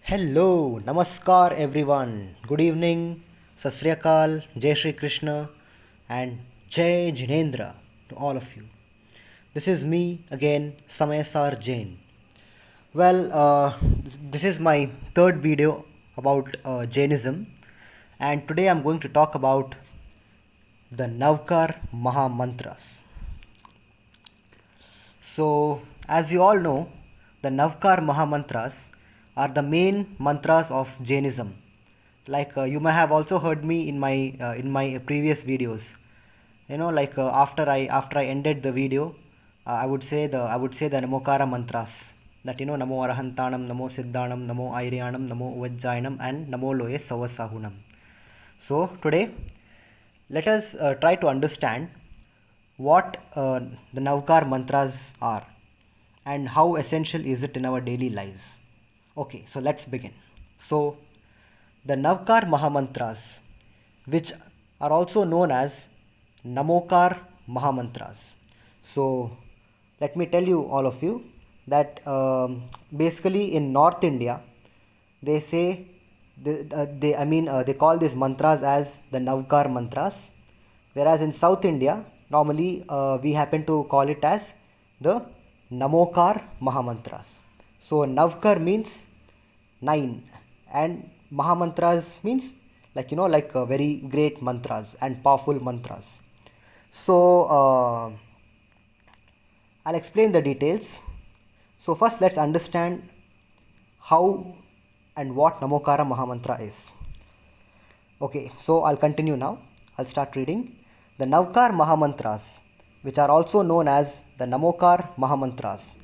Hello, Namaskar everyone. Good evening, Sasriyakal, Jai Shri Krishna, and Jai Jinendra to all of you. This is me again, Samayasar Jain. This is my third video about Jainism, and today I'm going to talk about the Navkar Maha Mantras. So, as you all know, the Navkar Mahamantras are the main mantras of Jainism. You may have also heard me in my previous videos. After I ended the video, I would say the Namokara mantras, that Namo Arahantanam, Namo Siddhanam, Namo Airyanam, Namo Uvajjayanam, and Namo Loye Savasahunam. So today, let us try to understand what the Navkar mantras are and how essential is it in our daily lives. Okay, so let's begin. So, the Navkar Mahamantras, which are also known as Namokar Mahamantras. So, let me tell you, all of you, that basically in North India, they say they call these mantras as the Navkar mantras, whereas in South India normally we happen to call it as the Namokar Mahamantras. So Navkar means 9, and Mahamantras means very great mantras and powerful mantras. So I'll explain the details. So first let's understand how and what Namokara Mahamantra is. Okay, so I'll continue now. I'll start reading. The Navkar Mahamantras, which are also known as the Namokar Mahamantras,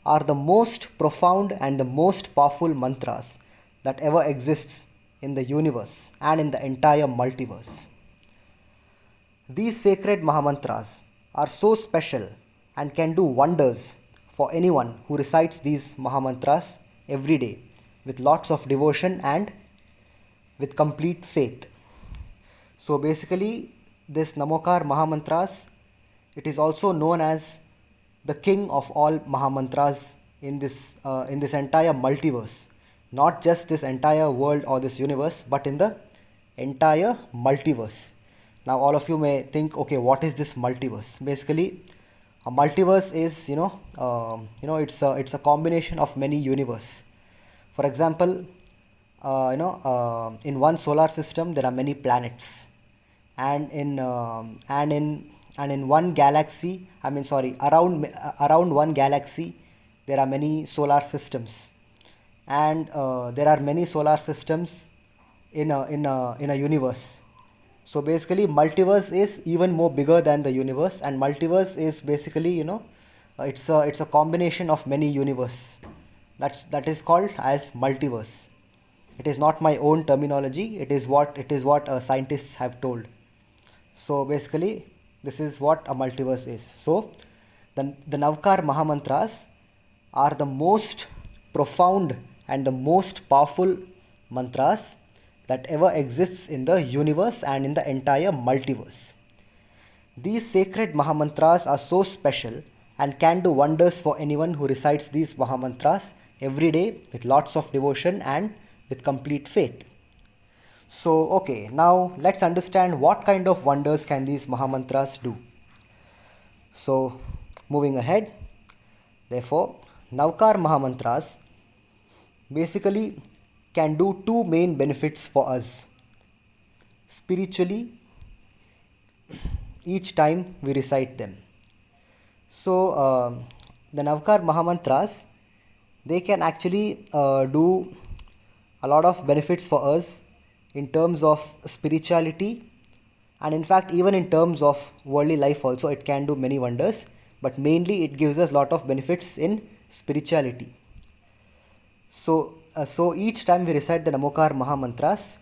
are the most profound and the most powerful mantras that ever exists in the universe and in the entire multiverse. These sacred Mahamantras are so special and can do wonders for anyone who recites these Mahamantras every day with lots of devotion and with complete faith. So basically, this Namokar Mahamantras, it is also known as the king of all Mahamantras in this entire multiverse, not just this entire world or this universe, but in the entire multiverse. Now, all of you may think, okay, what is this multiverse? Basically, a multiverse is it's a combination of many universe. For example, in one solar system there are many planets, and in one galaxy, around one galaxy there are many solar systems, and there are many solar systems in a universe. So basically, multiverse is even more bigger than the universe, and multiverse is basically it's a combination of many universe. That is called as multiverse. It is not my own terminology. It is what scientists have told. So basically, this is what a multiverse is. So the Navkar Mahamantras are the most profound and the most powerful mantras that ever exists in the universe and in the entire multiverse. These sacred Mahamantras are so special and can do wonders for anyone who recites these Mahamantras every day with lots of devotion and with complete faith. So, okay, now let's understand what kind of wonders can these Mahamantras do. So, moving ahead, therefore, Navkar Mahamantras basically can do two main benefits for us spiritually each time we recite them. So, the Navkar Mahamantras, they can actually do a lot of benefits for us in terms of spirituality, and in fact even in terms of worldly life also it can do many wonders, but mainly it gives us a lot of benefits in spirituality. So each time we recite the Namokar Mahamantras,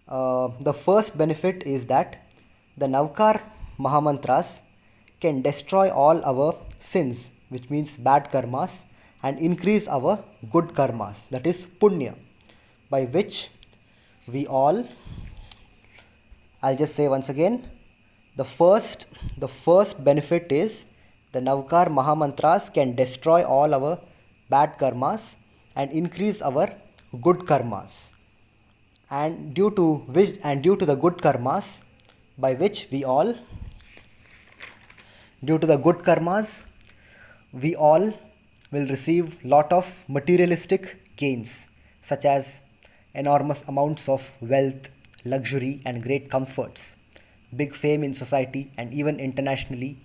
the first benefit is that the Navkar Mahamantras can destroy all our sins, which means bad karmas, and increase our good karmas, that is punya, by which we all, I'll just say once again, the first benefit is the Navkar Mahamantras can destroy all our bad karmas and increase our good karmas, and due to the good karmas by which we all due to the good karmas we all will receive lot of materialistic gains, such as enormous amounts of wealth, luxury and great comforts, big fame in society and even internationally,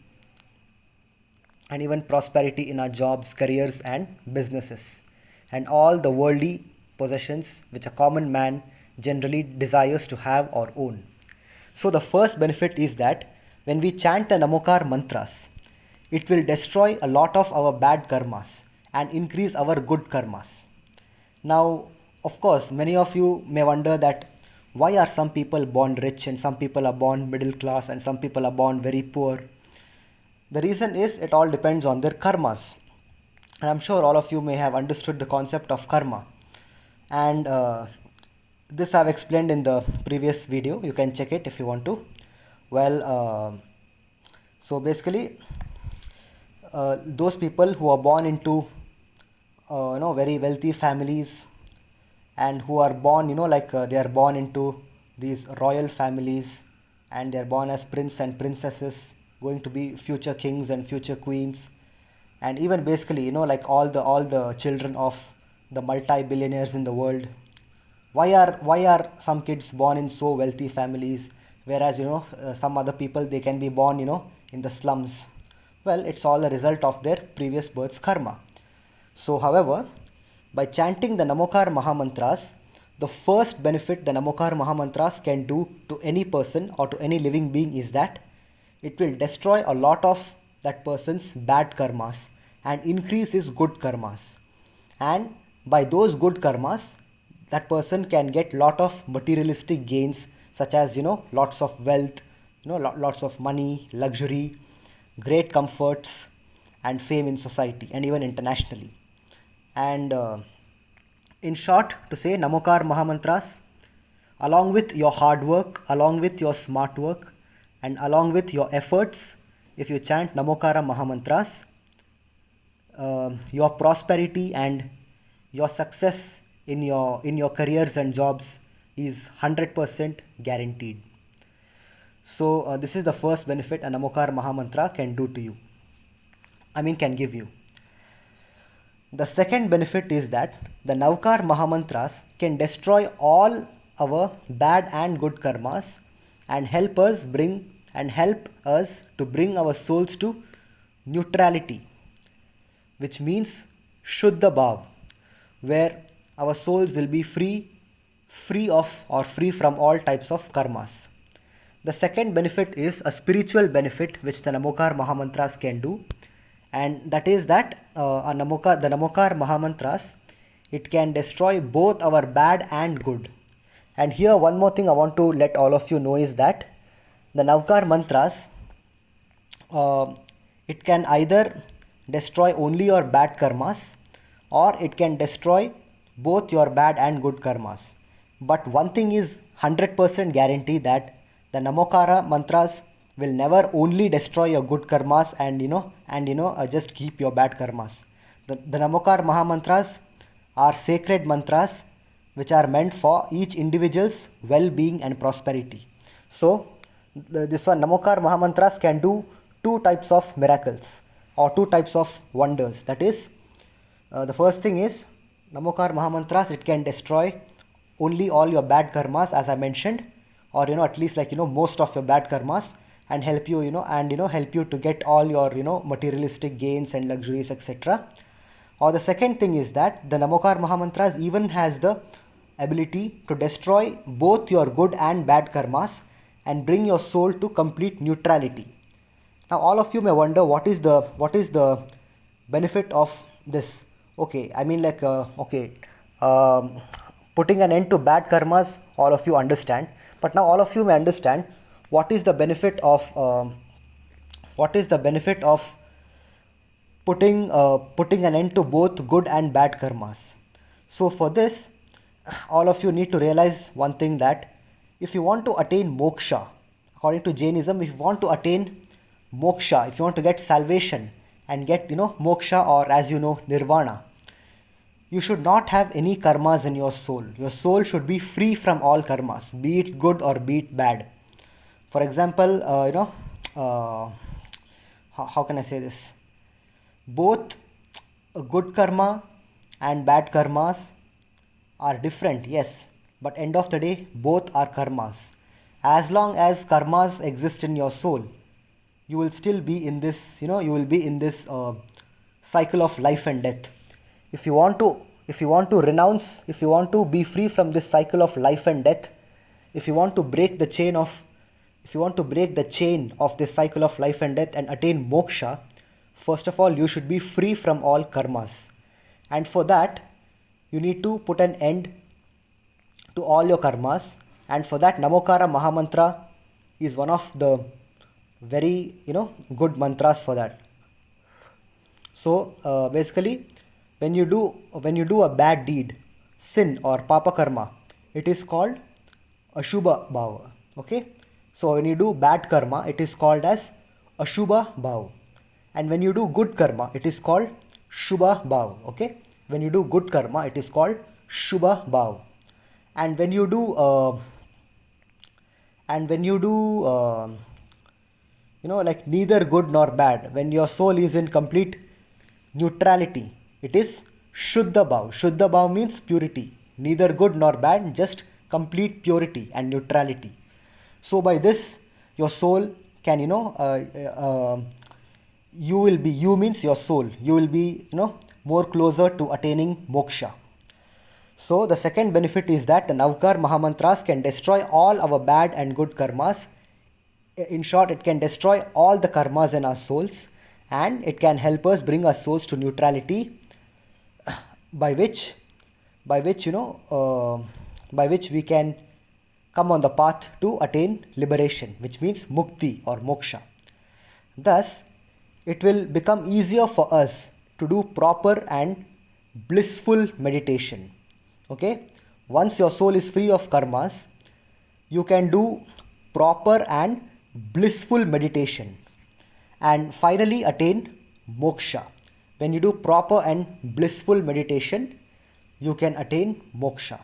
and even prosperity in our jobs, careers and businesses, and all the worldly possessions which a common man generally desires to have or own. So the first benefit is that when we chant the Namokar mantras, it will destroy a lot of our bad karmas and increase our good karmas. Now, of course, many of you may wonder that why are some people born rich and some people are born middle class and some people are born very poor. The reason is it all depends on their karmas. And I'm sure all of you may have understood the concept of karma. And this I've explained in the previous video. You can check it if you want to. Well, so basically, those people who are born into very wealthy families, and who are born they are born into these royal families, and they are born as prince and princesses, going to be future kings and future queens, and even basically all the children of the multi-billionaires in the world. Why are some kids born in so wealthy families, whereas some other people, they can be born in the slums? Well, it's all a result of their previous birth's karma. So, however, by chanting the Namokar Mahamantras, the first benefit the Namokar Mahamantras can do to any person or to any living being is that it will destroy a lot of that person's bad karmas and increase his good karmas. And by those good karmas, that person can get lot of materialistic gains, such as lots of wealth, lots of money, luxury, great comforts and fame in society and even internationally. And in short, to say Namokar Mahamantras, along with your hard work, along with your smart work, and along with your efforts, if you chant Namokara Mahamantras, your prosperity and your success in your careers and jobs is 100% guaranteed. So this is the first benefit a Namokar Mahamantra can do to you. Can give you. The second benefit is that the Navkar Mahamantras can destroy all our bad and good karmas and help us to bring our souls to neutrality, which means Shuddha Bhav, where our souls will be free from all types of karmas. The second benefit is a spiritual benefit which the Namokar Mahamantras can do, and that is that the Namokar Mahamantras, it can destroy both our bad and good. And here one more thing I want to let all of you know is that the Navkar mantras, it can either destroy only your bad karmas, or it can destroy both your bad and good karmas. But one thing is 100% guarantee, that the Namokara mantras will never only destroy your good karmas and just keep your bad karmas. The Namokar Mahamantras are sacred mantras which are meant for each individual's well-being and prosperity. So this one, Namokar Mahamantras can do two types of miracles or two types of wonders. That is, the first thing is Namokar Mahamantras, it can destroy only all your bad karmas, as I mentioned, or at least most of your bad karmas, and help you help you to get all your materialistic gains and luxuries, etc. Or the second thing is that the Namokar Mahamantras even has the ability to destroy both your good and bad karmas and bring your soul to complete neutrality. Now all of you may wonder, what is the benefit of this? Okay, putting an end to bad karmas, all of you understand. But now all of you may understand what is the benefit of putting an end to both good and bad karmas. So for this, all of you need to realize one thing, that if you want to attain moksha, according to Jainism, if you want to attain moksha, if you want to get salvation and get moksha, or as nirvana, you should not have any karmas in your soul. Your soul should be free from all karmas, be it good or be it bad. For example, how can I say this? Both good karma and bad karmas are different, yes, but end of the day, both are karmas. As long as karmas exist in your soul, you will still be in this, you will be in this cycle of life and death. If you want to renounce, if you want to be free from this cycle of life and death, if you want to break the chain of if you want to break the chain of this cycle of life and death and attain moksha, first of all you should be free from all karmas. And for that, you need to put an end to all your karmas. And for that, Namokara Mahamantra is one of the very good mantras for that. So basically, when you do a bad deed, sin or papa karma, it is called Ashubha Bhava. Okay, so when you do bad karma, it is called as Ashubha Bhava, and when you do good karma, it is called Shubha Bhava. Okay, when you do good karma, it is called Shubha Bhava, and when you do like neither good nor bad, when your soul is in complete neutrality, it is Shuddha Bhav. Shuddha Bhav means purity, neither good nor bad, just complete purity and neutrality. So by this, your soul can you means your soul, you will be more closer to attaining moksha. So the second benefit is that the Navkar Mahamantras can destroy all our bad and good karmas. In short, it can destroy all the karmas in our souls, and it can help us bring our souls to neutrality, by which we can come on the path to attain liberation, which means mukti or moksha. Thus, it will become easier for us to do proper and blissful meditation. Okay, once your soul is free of karmas, you can do proper and blissful meditation and finally attain moksha. When you do proper and blissful meditation, you can attain moksha.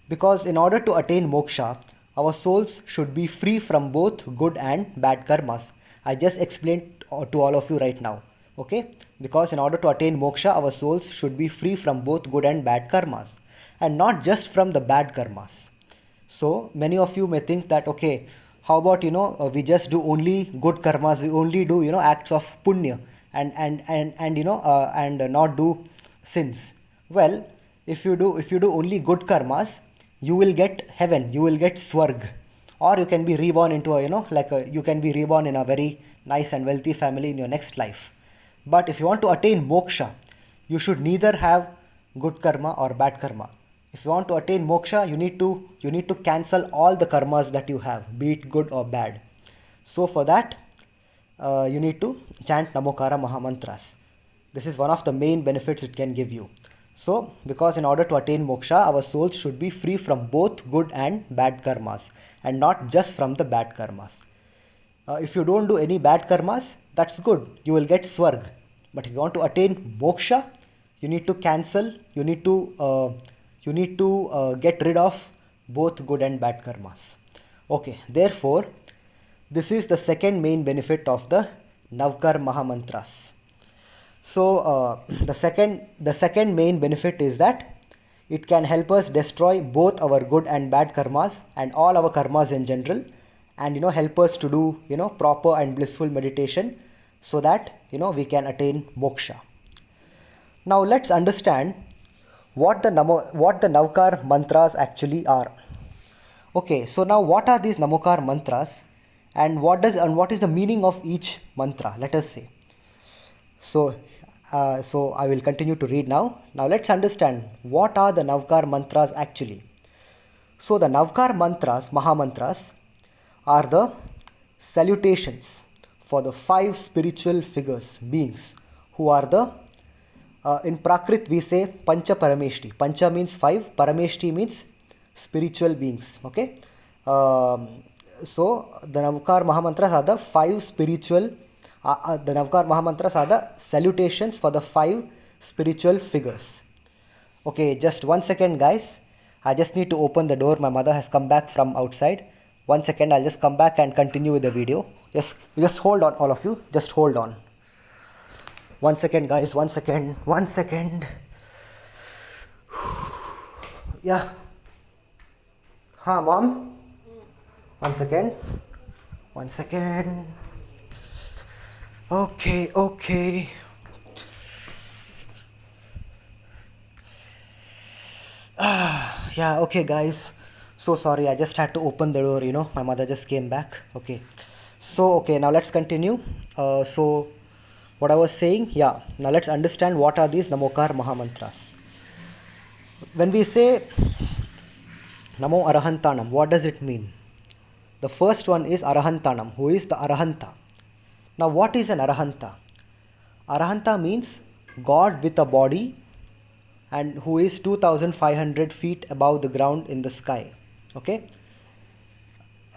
Because in order to attain moksha, our souls should be free from both good and bad karmas. I just explained to all of you right now. Okay, because in order to attain moksha, our souls should be free from both good and bad karmas, and not just from the bad karmas. So many of you may think that, okay, how about we just do only good karmas, we only do acts of punya and not do sins. Well, if you do only good karmas, you will get heaven, you will get swarg, or you can be reborn into you can be reborn in a very nice and wealthy family in your next life. But if you want to attain moksha, you should neither have good karma or bad karma. If you want to attain moksha, you need to cancel all the karmas that you have, be it good or bad. So for that, you need to chant Namokara Mahamantras. This is one of the main benefits it can give you. So, because in order to attain moksha, our souls should be free from both good and bad karmas, and not just from the bad karmas. If you don't do any bad karmas, that's good, you will get swarg. But if you want to attain moksha, you need to cancel, you need to get rid of both good and bad karmas. Okay, therefore, this is the second main benefit of the Navkar Mahamantras. So the second main benefit is that it can help us destroy both our good and bad karmas and all our karmas in general, and help us to do proper and blissful meditation, so that we can attain moksha. Now let's understand what the Navkar mantras actually are. Okay, so now what are these Namokar mantras, and what is the meaning of each mantra? Let us see. So I will continue to read now. Now let's understand what are the Navkar mantras actually. So the Navkar mantras, Mahamantras, are the salutations for the 5 spiritual figures, beings, who are the in Prakrit we say Pancha Parameshti. Pancha means 5, Parameshti means spiritual beings. Okay, so the Navkar Mahamantras are the 5 spiritual. The Navkar Mahamantras are the salutations for the 5 spiritual figures. Okay, just 1 second, guys. I just need to open the door. My mother has come back from outside. 1 second, I'll just come back and continue with the video. Just hold on, all of you. Just hold on. 1 second, guys. 1 second. 1 second. Yeah. Huh, mom? 1 second. 1 second. Okay, okay. Yeah, okay, guys. So sorry, I just had to open the door, my mother just came back. Okay. So, okay, now let's continue. So, what I was saying, yeah, now let's understand what are these Namokar Mahamantras. When we say Namo Arahantanam, what does it mean? The first one is Arahantanam, who is the Arahanta. Now, what is an Arahanta? Arahanta means God with a body and who is 2500 feet above the ground in the sky. Okay.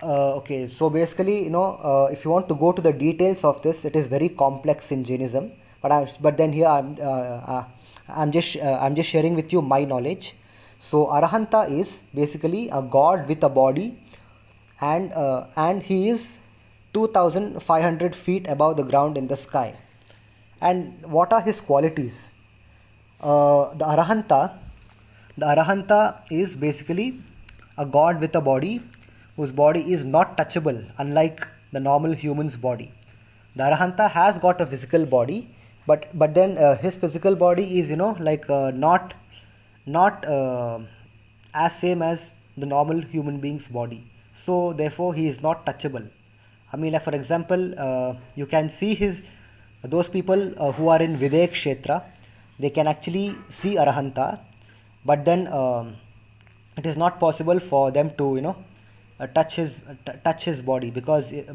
Okay, so basically, if you want to go to the details of this, it is very complex in Jainism. But then here I'm just sharing with you my knowledge. So Arahanta is basically a god with a body, and he is 2,500 feet above the ground in the sky. And what are his qualities? The Arahanta is basically a god with a body whose body is not touchable, unlike the normal human's body. The Arahanta has got a physical body, but then his physical body is not as same as the normal human being's body. So therefore he is not touchable. I mean, like for example, you can see those people who are in Videk Kshetra, they can actually see Arahanta, but then it is not possible for them to touch his body, because it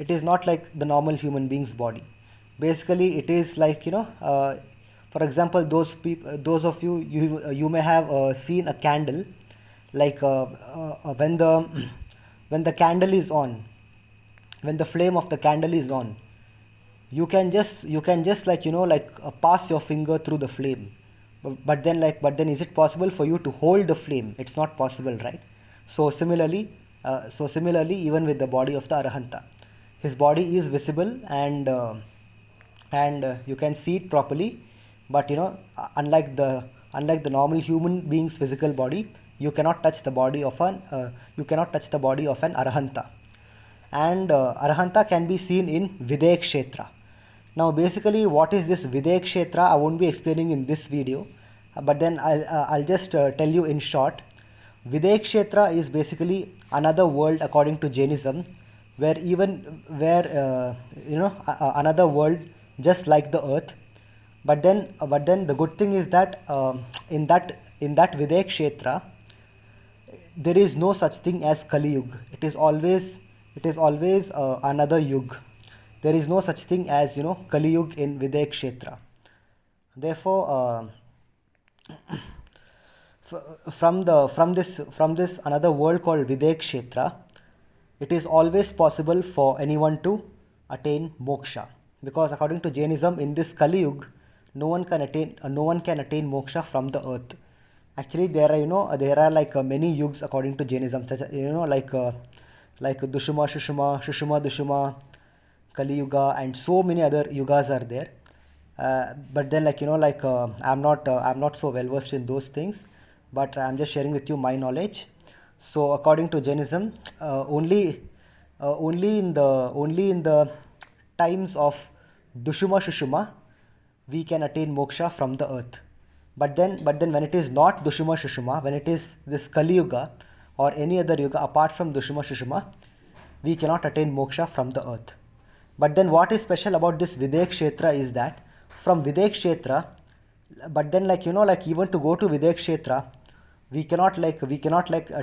is not like the normal human being's body. Basically, it is like for example, those of you may have seen a candle, like when the when the candle is on, when the flame of the candle is on, you can just pass your finger through the flame, but then is it possible for you to hold the flame? It's not possible, right? So similarly, even with the body of the Arahanta, his body is visible, and you can see it properly, but unlike the normal human being's physical body, you cannot touch the body of an Arahanta. And Arahanta can be seen in Videk Kshetra. Now basically, what is this Videk Kshetra? I won't be explaining in this video, but then I'll just tell you in short. Videk Kshetra is basically another world according to Jainism, where another world just like the earth. But then the good thing is that in that Videk Kshetra, there is no such thing as Kali Yuga. It is always another Yug. There is no such thing as Kali Yuga in Videk Kshetra. Therefore, from this another world called Videk Kshetra, it is always possible for anyone to attain moksha, because according to Jainism, in this Kali Yuga, no one can attain moksha from the earth. Actually, there are like many yugs according to Jainism, such as, like Dushuma Dushuma, Kali Yuga, and so many other yugas are there. But then I'm not so well versed in those things, but I'm just sharing with you my knowledge. So according to Jainism, only in the times of Dushuma we can attain moksha from the earth. But then when it is not Dushuma, when it is this Kali Yuga or any other yuga apart from Dushuma, we cannot attain moksha from the earth. But then what is special about this Videk Kshetra is that from Videk Kshetra, but then even to go to Videk Kshetra, we cannot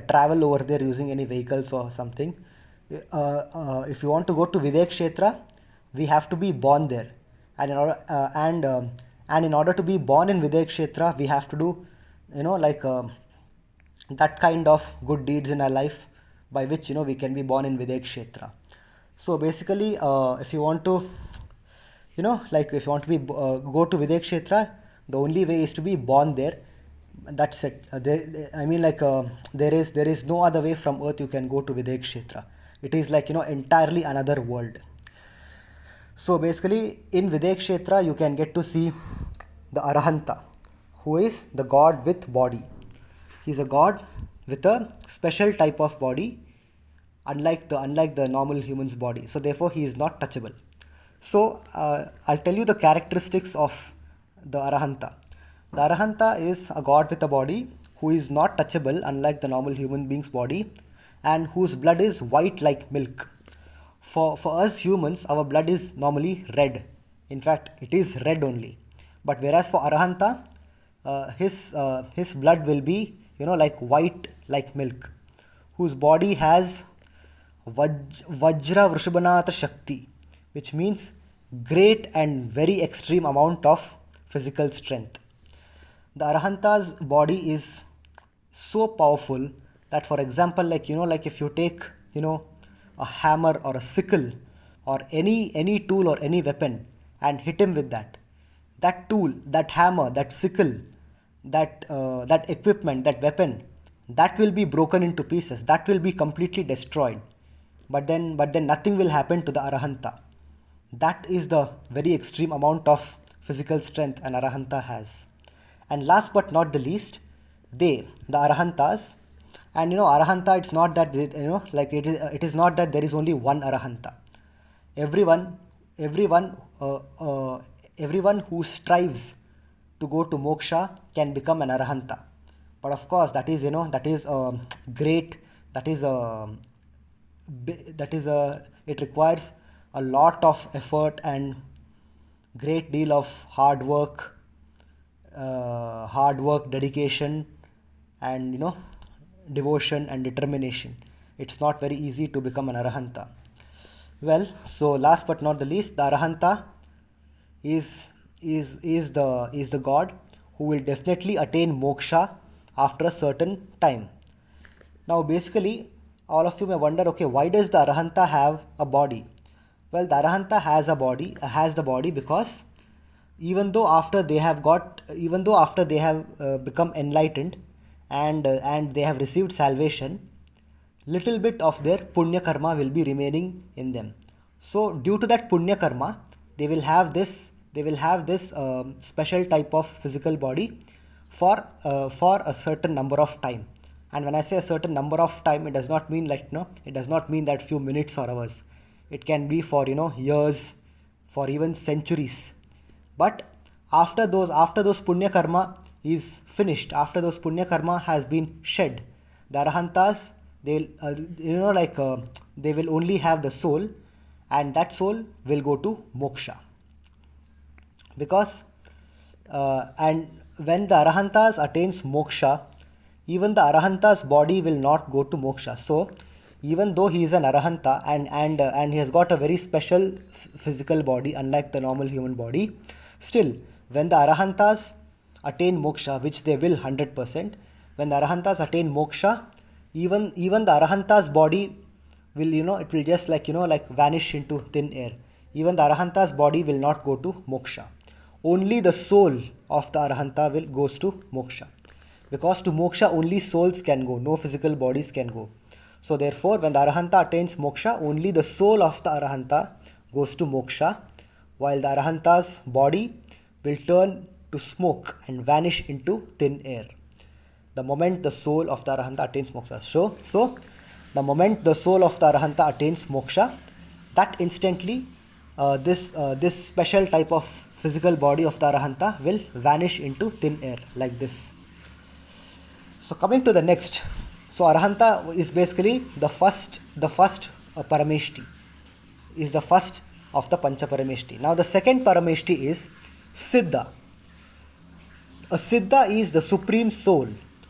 travel over there using any vehicles or something. If you want to go to Videk Kshetra, we have to be born there, and in order to be born in Videk Kshetra, we have to do that kind of good deeds in our life, by which we can be born in Videk Kshetra. So basically, if you want to go to Videk Kshetra, The only way is to be born there. That's it. There is no other way from Earth you can go to Videk Kshetra. It is like, entirely another world. So basically, in Videk Kshetra, you can get to see the Arahanta, who is the god with body. He's a god with a special type of body, unlike the normal human's body. So therefore, he is not touchable. So I'll tell you the characteristics of the Arahanta. The Arahanta is a god with a body who is not touchable, unlike the normal human being's body, and whose blood is white like milk. For us humans, our blood is normally red. In fact, it is red only. But whereas for Arahanta, his blood will be, like white like milk, whose body has Vajra Vrishabhanatha Shakti, which means great and very extreme amount of physical strength. The Arahanta's body is so powerful that, for example, like if you take, a hammer or a sickle or any tool or any weapon and hit him with that tool, that hammer, that sickle, that equipment, that weapon, that will be broken into pieces, that will be completely destroyed. But then nothing will happen to the Arahanta. That is the very extreme amount of physical strength an Arahanta has. And last but not the least, the Arahantas, and Arahanta, it's not that it is not that there is only one Arahanta. Everyone who strives to go to moksha can become an Arahanta. But of course, that is great. It requires a lot of effort and great deal of hard work, dedication, and devotion and determination. It's not very easy to become an Arahanta. Well, so last but not the least, the Arahanta is the god who will definitely attain moksha after a certain time. Now basically, all of you may wonder, okay, why does the Arahanta have a body? Well, the Arahanta has the body because even though after they have become enlightened and they have received salvation, little bit of their punya karma will be remaining in them. So due to that punya karma, they will have this special type of physical body for a certain number of time. And when I say a certain number of time, it does not mean that few minutes or hours. It can be for years, for even centuries. But after those punya karma is finished, after those punya karma has been shed, the Arahantas, they will only have the soul, and that soul will go to moksha. Because and when the Arahantas attains moksha, even the Arahanta's body will not go to moksha. So even though he is an Arahanta and he has got a very special physical body, unlike the normal human body, still when the Arahantas attain moksha, which they will 100%, when the Arahantas attain moksha, even the Arahanta's body will, it will just like vanish into thin air. Even the Arahanta's body will not go to moksha. Only the soul of the Arahanta goes to moksha. Because to moksha only souls can go, no physical bodies can go. So therefore, when the Arahanta attains moksha, only the soul of the Arahanta goes to moksha, while the Arahanta's body will turn to smoke and vanish into thin air the moment the soul of the Arahanta attains moksha. So the moment the soul of the Arahanta attains moksha, that instantly this special type of physical body of the Arahanta will vanish into thin air like this. So coming to the next, so Arahanta is basically the first Parameshti, is the first of the Pancha Parameshti. Now the second Parameshti is Siddha. A Siddha is the supreme soul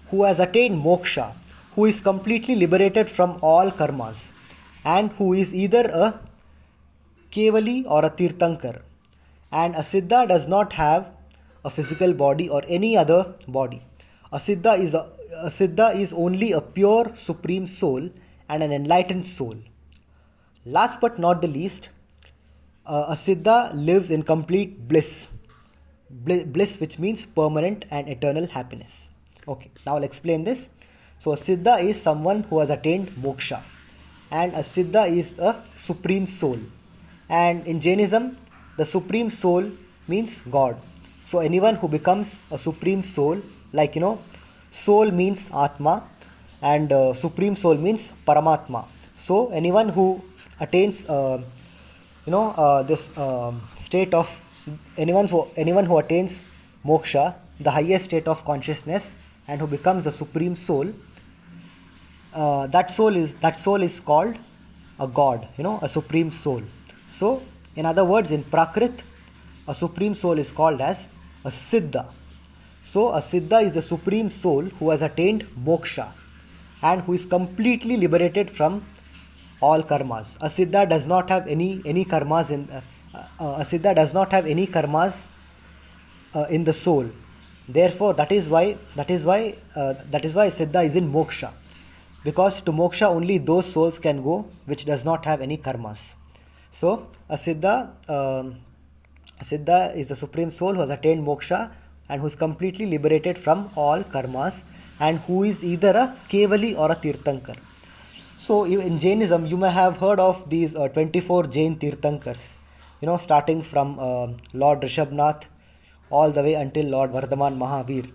who has attained moksha, who is completely liberated from all karmas, and who is either a Kevali or a Tirthankar. And a Siddha does not have a physical body or any other body. A Siddha is only a pure supreme soul and an enlightened soul. Last but not the least, a Siddha lives in complete bliss, Bliss, which means permanent and eternal happiness. Okay, now I'll explain this. So a Siddha is someone who has attained moksha, and a Siddha is a supreme soul. And in Jainism, the supreme soul means God. So anyone who becomes a supreme soul, like soul means Atma, and supreme soul means Paramatma. So anyone who attains this state of anyone who attains moksha, the highest state of consciousness, and who becomes a supreme soul, that soul is called a god, a supreme soul. So in other words, in Prakrit, a supreme soul is called as a Siddha. So a Siddha is the supreme soul who has attained moksha and who is completely liberated from all karmas. A Siddha does not have any karmas a Siddha does not have any karmas in the soul. Therefore, that is why Siddha is in moksha, because to moksha only those souls can go which does not have any karmas. So a Siddha is the supreme soul who has attained moksha and who is completely liberated from all karmas, and who is either a Kevali or a Tirthankar. So in Jainism, you may have heard of these 24 Jain Tirthankars, starting from Lord Rishabhnath all the way until Lord Vardhaman Mahavir.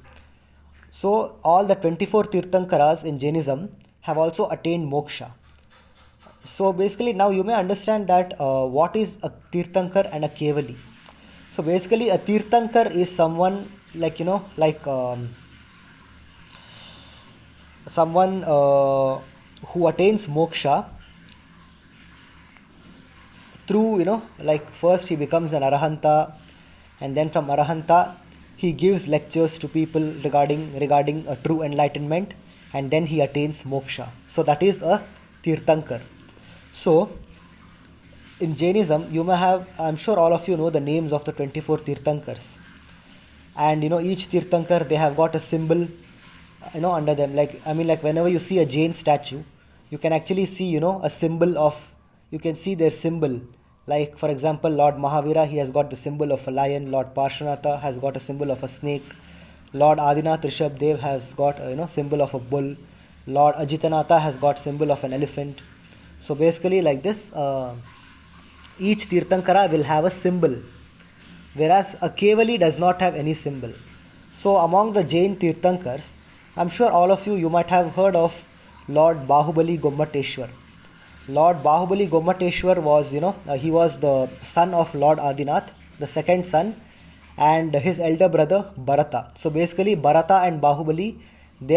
So all the 24 Tirthankaras in Jainism have also attained moksha. So basically now you may understand that what is a Tirthankar and a Kevali. So basically a Tirthankar is someone someone who attains moksha through, first he becomes an Arahanta, and then from Arahanta he gives lectures to people regarding a true enlightenment, and then he attains moksha. So that is a Tirthankar. So in Jainism, you may have, I'm sure all of you know the names of the 24 Tirthankars, and each Tirthankar, they have got a symbol under them. Like whenever you see a Jain statue, you can actually see a symbol of, you can see their symbol. Like for example, Lord Mahavira, he has got the symbol of a lion. Lord Parshanatha has got a symbol of a snake. Lord Adinath Rishabdev has got symbol of a bull. Lord Ajitanatha has got symbol of an elephant. So basically like this, each Tirthankara will have a symbol, whereas a Kevali does not have any symbol. So among the Jain Tirthankars, I'm sure all of you might have heard of Lord Bahubali Gommateshwar. Lord Bahubali Gommateshwar was, he was the son of Lord Adinath, the second son, and his elder brother Bharata. So basically Bharata and Bahubali, they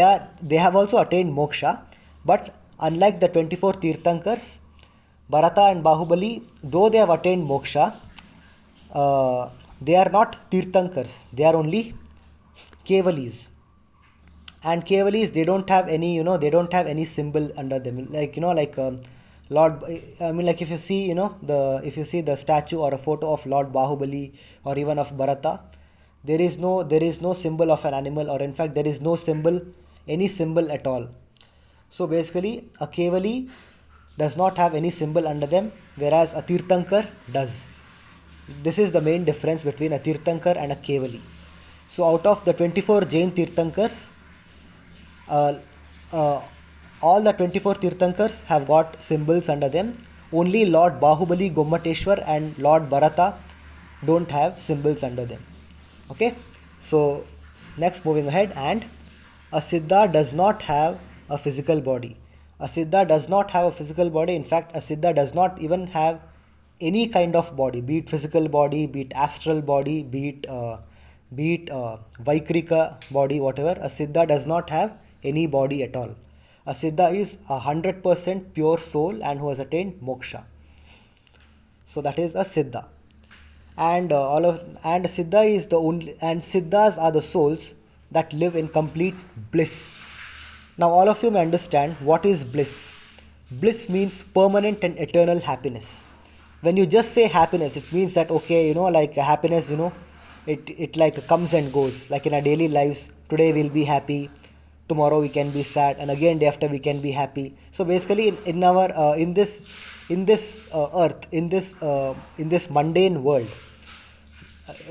have also attained moksha, but unlike the 24 Tirthankars, Bharata and Bahubali, though they have attained moksha, they are not Tirthankars, they are only Kevalis. And Kevalis, they don't have any, they don't have any symbol under them. Lord, if you see, if you see the statue or a photo of Lord Bahubali or even of Bharata, there is no symbol of an animal, or in fact there is no symbol, any symbol at all. So basically a Kevali does not have any symbol under them, whereas a Tirthankar does. This is the main difference between a Tirthankar and a Kevali. So out of the 24 Jain Tirthankars, all the 24 Tirthankars have got symbols under them. Only Lord Bahubali Gommateshwar and Lord Bharata don't have symbols under them. Okay, so next, moving ahead, and a Siddha does not have a physical body. A Siddha does not have a physical body. In fact, a Siddha does not even have any kind of body, be it physical body, be it astral body, be it Vaikrika body, whatever. A Siddha does not have any body at all. A Siddha is 100% pure soul and who has attained moksha. So that is a Siddha. And Siddha is the only, and Siddhas are the souls that live in complete bliss. Now all of you may understand what is bliss. Bliss means permanent and eternal happiness. When you just say happiness, it means that okay, happiness, it like comes and goes. Like in our daily lives, today we'll be happy, tomorrow we can be sad, and again day after we can be happy. So basically in this earth, in this mundane world,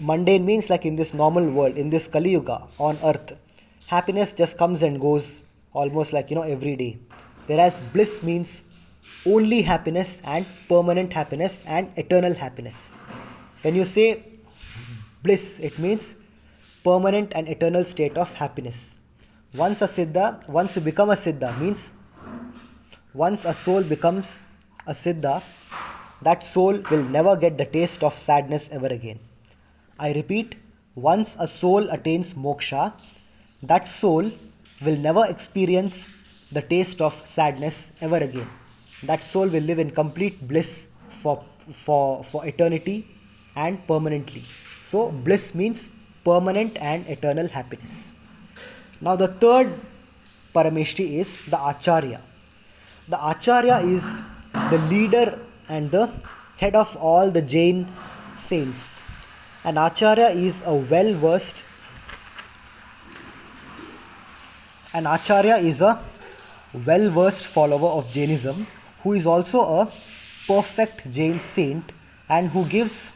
Mundane means like in this normal world, in this Kali Yuga on earth, happiness just comes and goes almost like every day. Whereas bliss means only happiness and permanent happiness and eternal happiness. When you say bliss, it means permanent and eternal state of happiness. Once you become a Siddha, means once a soul becomes a Siddha, that soul will never get the taste of sadness ever again. I repeat, once a soul attains moksha, that soul will never experience the taste of sadness ever again. That soul will live in complete bliss for eternity and permanently. So, bliss means permanent and eternal happiness. Now, the third Parameshti is the Acharya. The Acharya is the leader and the head of all the Jain saints. An Acharya is a well-versed follower of Jainism who is also a perfect Jain saint and who gives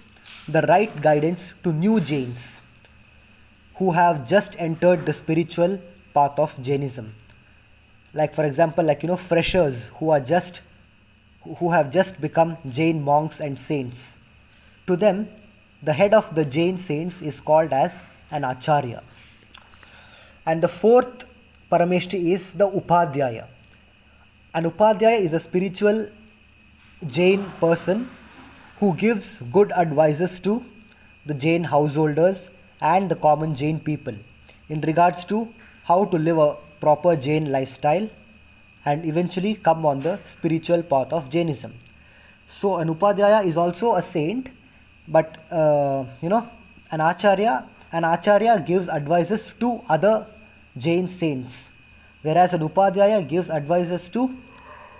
the right guidance to new Jains who have just entered the spiritual path of Jainism. Like for example, freshers who have just become Jain monks and saints. To them, the head of the Jain saints is called as an Acharya. And the fourth Parameshti is the Upadhyaya. An Upadhyaya is a spiritual Jain person who gives good advices to the Jain householders and the common Jain people in regards to how to live a proper Jain lifestyle and eventually come on the spiritual path of Jainism. So an Upadhyaya is also a saint, but an Acharya gives advices to other Jain saints, whereas an Upadhyaya gives advices to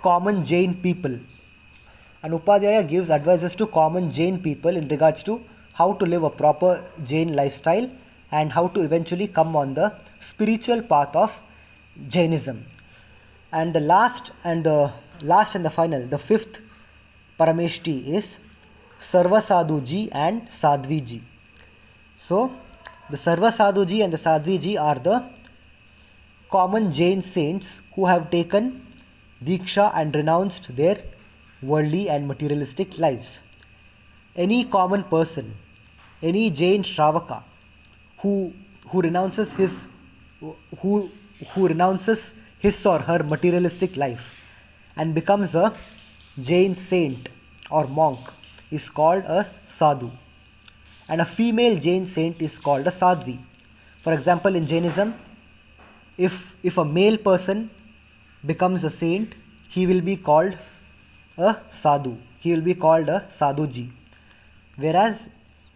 common Jain people. An Upadhyaya gives advices to common Jain people in regards to how to live a proper Jain lifestyle and how to eventually come on the spiritual path of Jainism. And the last and the final, the fifth Parameshti is Sarva Sadhuji and Sadhviji. So, the Sarva Sadhuji and the Sadhviji are the common Jain saints who have taken Diksha and renounced their worldly and materialistic lives. Any common person, any Jain Shravaka who renounces his or her materialistic life and becomes a Jain saint or monk is called a sadhu, and a female Jain saint is called a sadhvi. For example, in Jainism, if a male person becomes a saint, he will be called a sadhu. He will be called a sadhuji. Whereas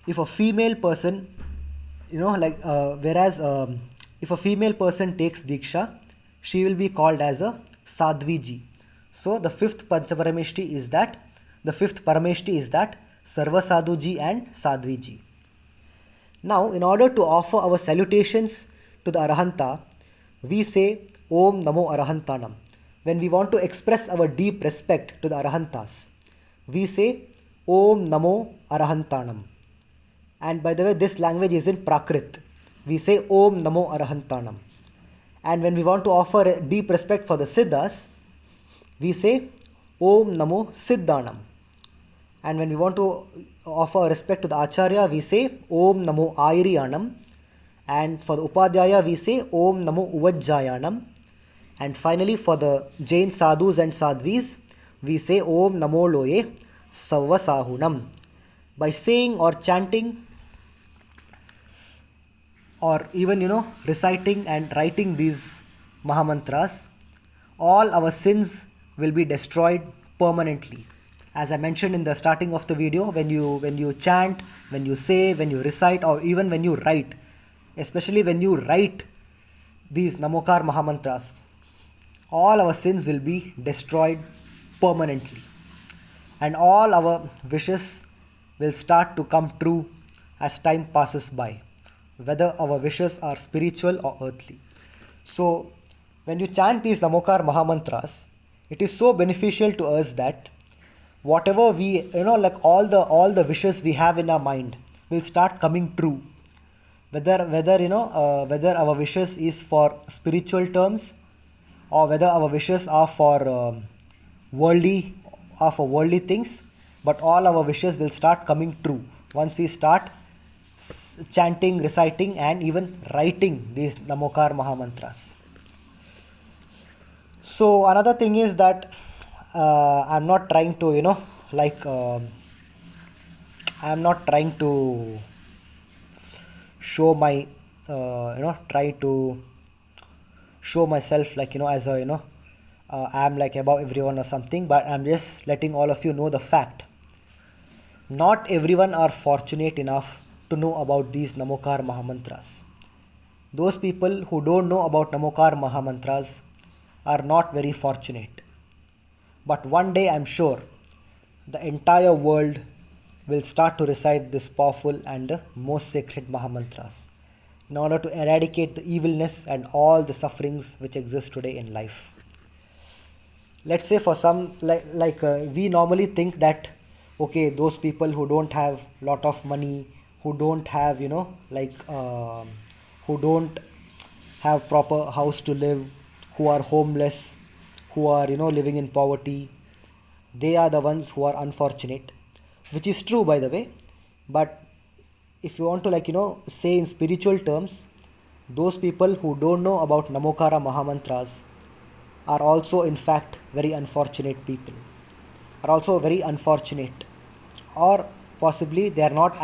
if a female person, if a female person takes Diksha, she will be called as a sadhviji. So the fifth Parameshti is that Sarva Sadhuji and Sadhviji. Now, in order to offer our salutations to the Arahanta, we say Om Namo Arahantanam. When we want to express our deep respect to the Arahantas, we say Om Namo Arahantanam. And by the way, this language is in Prakrit. We say Om Namo Arahantanam. And when we want to offer deep respect for the Siddhas, we say Om Namo Siddhanam. And when we want to offer respect to the Acharya, we say Om Namo Airiyanam. And for the Upadhyaya, we say Om Namo Uvajjayanam. And finally, for the Jain Sadhus and Sadhvis, we say Om Namo Loye Savvasahunam. By saying or chanting or even reciting and writing these Mahamantras, all our sins will be destroyed permanently. As I mentioned in the starting of the video, when you chant, when you say, when you recite, or even when you write, especially when you write these Namokar Mahamantras, all our sins will be destroyed permanently. And all our wishes will start to come true as time passes by, whether our wishes are spiritual or earthly. So, when you chant these Namokar Mahamantras, it is so beneficial to us that whatever we, all the wishes we have in our mind, will start coming true. Whether our wishes is for spiritual terms, or whether our wishes are for worldly worldly things, but all our wishes will start coming true once we start chanting, reciting, and even writing these Namokar Mahamantras. So another thing is that I'm not trying to, like, I'm not trying to show my, try to show myself like, as a, I'm like above everyone or something, but I'm just letting all of you know the fact. Not everyone are fortunate enough to know about these Namokar Mahamantras. Those people who don't know about Namokar Mahamantras are not very fortunate. But one day I'm sure the entire world will start to recite this powerful and most sacred Mahamantras in order to eradicate the evilness and all the sufferings which exist today in life. Let's say for some, we normally think that, okay, those people who don't have lot of money, who don't have, who don't have proper house to live, who are homeless, who are, living in poverty, they are the ones who are unfortunate, which is true, by the way. But if you want to, say in spiritual terms, those people who don't know about Namokara Mahamantras are also in fact very unfortunate people, are also very unfortunate, or possibly they are not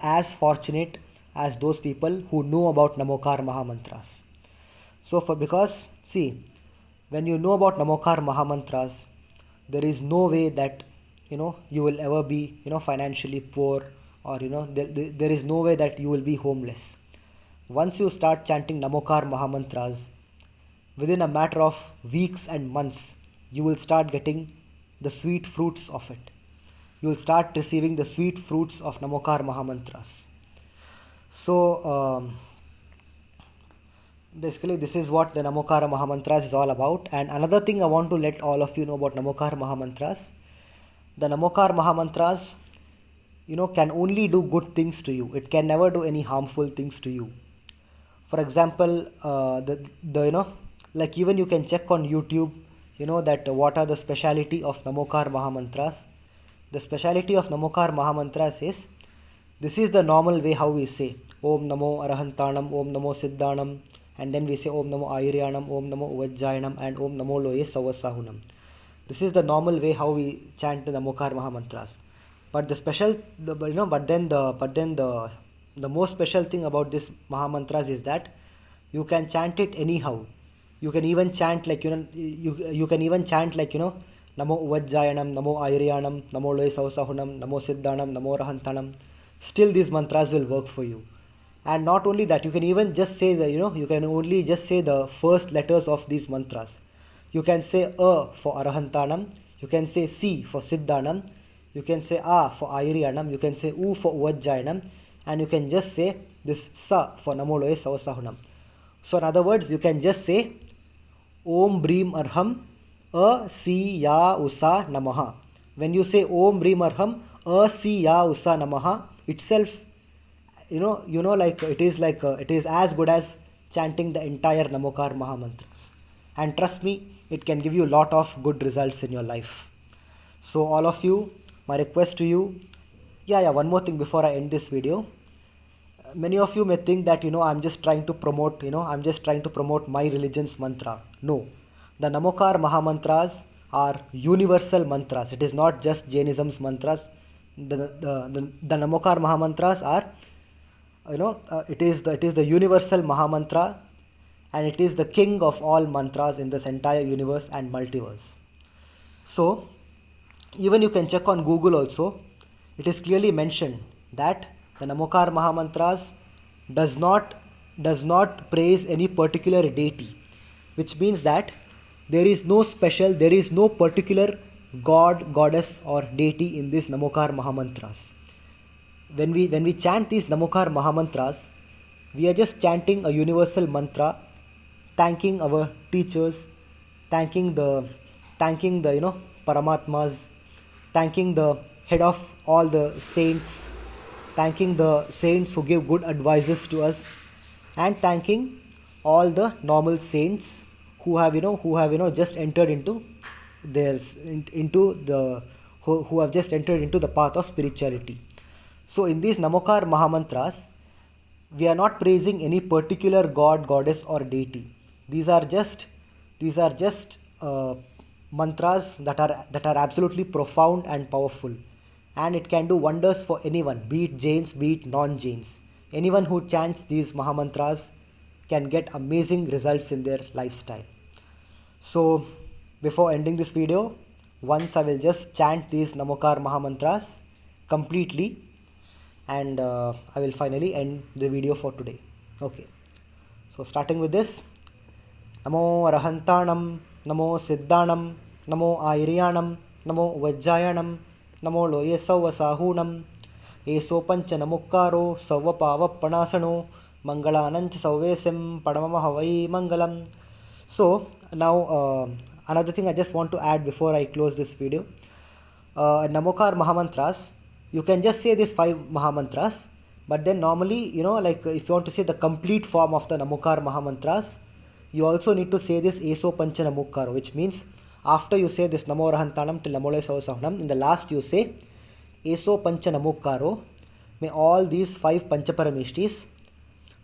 as fortunate as those people who know about Namokar Mahamantras. So because see, when you know about Namokar Mahamantras, there is no way that you will ever be financially poor, or there is no way that you will be homeless. Once you start chanting Namokar Mahamantras, within a matter of weeks and months, you will start getting the sweet fruits of it. You will start receiving the sweet fruits of Namokar Mahamantras. So basically this is what the Namokara Mahamantras is all about. And another thing I want to let all of you know about Namokar Mahamantras, the Namokar Mahamantras, can only do good things to you. It can never do any harmful things to you. For example, like even you can check on YouTube, that what are the speciality of Namokar Mahamantras. The speciality of Namokar Mahamantras is, this is the normal way how we say Om Namo Arahantanam, Om Namo Siddhanam, and then we say Om Namo Ayuryanam, Om Namo Uvajjayanam, and Om Namo Loye Savasahunam. This is the normal way how we chant the Namokar Mahamantras. But the special, but then the most special thing about this Mahamantras is that you can chant it anyhow. You can even chant like, you can even chant like, Namo Uvajjayanam, Namo Ayuryanam, Namo Loye Savasahunam, Namo Siddhanam, Namo Rahantanam. Still these mantras will work for you. And not only that, you can even just say you can only just say the first letters of these mantras. You can say A for Arahantanam, you can say C for Siddhanam, you can say A for Ayuryanam, you can say U for Uvajjayanam, and you can just say this Sa for Namo Loye Savasahunam. So in other words, you can just say Om Brim Arham A Si Ya Usa Namaha. When you say Om Brim Arham A Si Ya Usa Namaha itself, like it is as good as chanting the entire Namokar Mahamantras. And trust me, it can give you a lot of good results in your life. So all of you, my request to you, one more thing before I end this video. Many of you may think that I'm just trying to promote my religion's mantra. No, the Namokar Mahamantras are universal mantras. It is not just Jainism's mantras. The Namokar Mahamantras are, it is the universal Mahamantra, and it is the king of all mantras in this entire universe and multiverse. So even you can check on Google also. It is clearly mentioned that the Namokar Mahamantras does not praise any particular deity, which means that there is no particular god, goddess, or deity in these Namokar Mahamantras. When we chant these Namokar Mahamantras, we are just chanting a universal mantra, thanking our teachers, thanking the Paramatmas, thanking the head of all the saints, thanking the saints who give good advices to us, and thanking all the normal saints who have just entered into their into the who have just entered into the path of spirituality. So in these Namokar Mahamantras, we are not praising any particular god, goddess, or deity. These are just mantras that are absolutely profound and powerful, and it can do wonders for anyone, be it Jains, be it non-Jains. Anyone who chants these Mahamantras can get amazing results in their lifestyle. So before ending this video, once I will just chant these Namokar Mahamantras completely, and I will finally end the video for today. Okay, so starting with this: Namo Arahantanam, Namo Siddhanam, Namo Airyanam, Namo Vajjayanam, Namo Loyesavasahunam, Eso Pancha Namukkaro, Savapava Panasano, Mangalananch Sauvesim, Padamama Havai Mangalam. So now another thing I just want to add before I close this video. Namokar Mahamantras, you can just say these 5 Mahamantras, but then normally, like if you want to say the complete form of the Namokar Mahamantras, you also need to say this Eso Pancha Namukkaro, which means after you say this Namo Arahantanam till Namo Loyesavasahunam, in the last you say Eso Pancha Namukkaro, may all these 5 Panchaparameshtis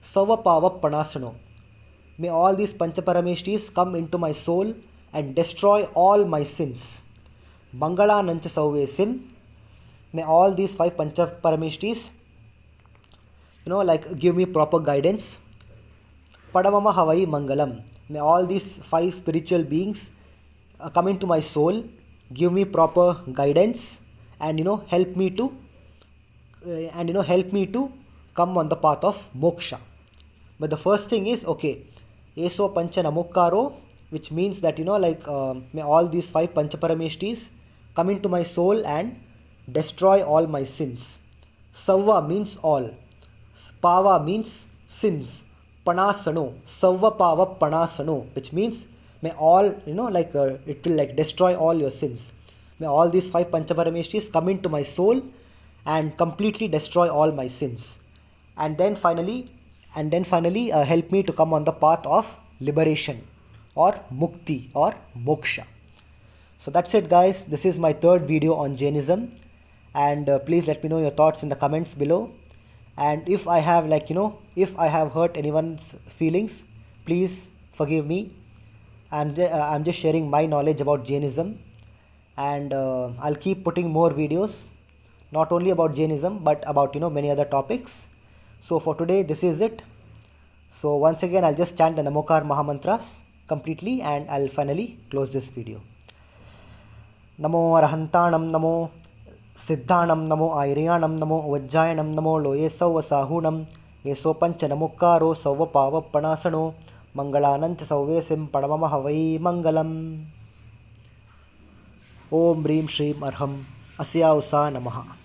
Savapava Panasano, may all these Panchaparameshtis come into my soul and destroy all my sins. Mangala Nancha Sauvesim, may all these 5 Panchaparameshtis, like give me proper guidance. Padamama Havai Mangalam, may all these 5 spiritual beings come into my soul, give me proper guidance, and help me to come on the path of moksha. But the first thing is, okay, Eso Pancha Namukkaro, which means that may all these 5 Panchaparameshtis come into my soul and destroy all my sins. Savva means all, Pava means sins, Panasano, Savva Pava Panasano, which means may all it will destroy all your sins. May all these 5 Panchaparameshtis come into my soul and completely destroy all my sins, and then finally help me to come on the path of liberation or mukti or moksha. So that's it, guys. This is my 3rd video on Jainism, and please let me know your thoughts in the comments below. And if I have if I have hurt anyone's feelings, please forgive me. I'm just sharing my knowledge about Jainism, and I'll keep putting more videos, not only about Jainism but about many other topics. So for today, this is it. So once again, I'll just chant the Namokar Mahamantras completely, and I'll finally close this video. Namo Arahantanam, Namo Siddhanam, Namo Airyanam, Namo Vajjayanam, Namo Loyesavasahunam, Eso Pancha Namukkaro, Savapava Panasano, Mangalanancha Sauvesim, Padamama Havai Mangalam. Om Brim Shrim Arham Asya Usa Namaha.